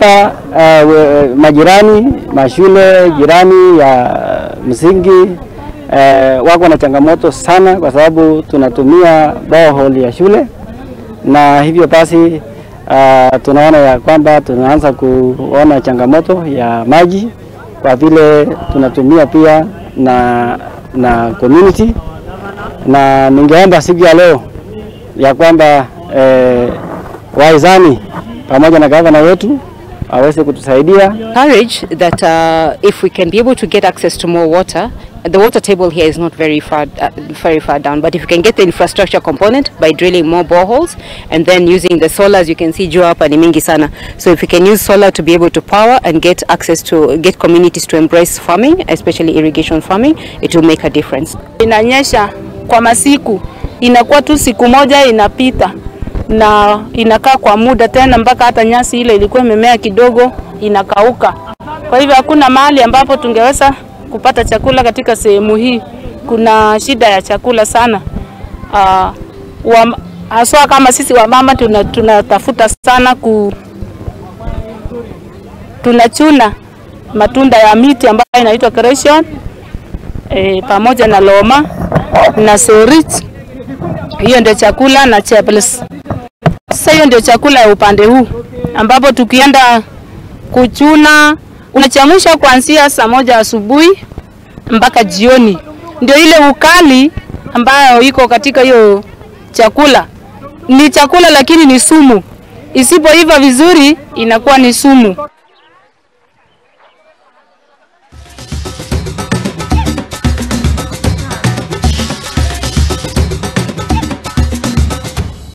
hapa majirani, mashule jirani ya msingi wako na changamoto sana kwa sababu tunatumia borehole ya shule, na hivyo basi tunaona ya kwamba tunaanza kuona changamoto ya maji kwa vile tunatumia pia na community, na ningeomba siku ya leo ya kwamba waizani pamoja na gavana wetu aweze kutusaidia. Encourage that if we can be able to get access to more water, the water table here is not very far down, but if you can get the infrastructure component by drilling more boreholes and then using the solar, as you can see jua hapa ni mingi sana, so if we can use solar to be able to power and get access to get communities to embrace farming, especially irrigation farming, it will make a difference. Inanyesha kwa masiku, inakuwa tu siku moja inapita na inakaa kwa muda tena mpaka hata nyasi ile ilikuwa imemea kidogo inakauka. Kwa hivyo hakuna mahali ambapo tungeweza kupata chakula katika sehemu hii. Kuna shida ya chakula sana. Haswa kama sisi wamama tunatafuta sana tunachuna matunda ya miti ambayo inaitwa creation pamoja na loma na sorit. Hiyo ndio chakula na chaples. Sasa hiyo ndio chakula ya upande huu ambapo tukienda kuchuna unachamusha kuanzia saa 1 asubuhi mpaka jioni. Ndio ile ukali ambayo iko katika hiyo chakula. Ni chakula lakini ni sumu. Isipoiva vizuri inakuwa ni sumu.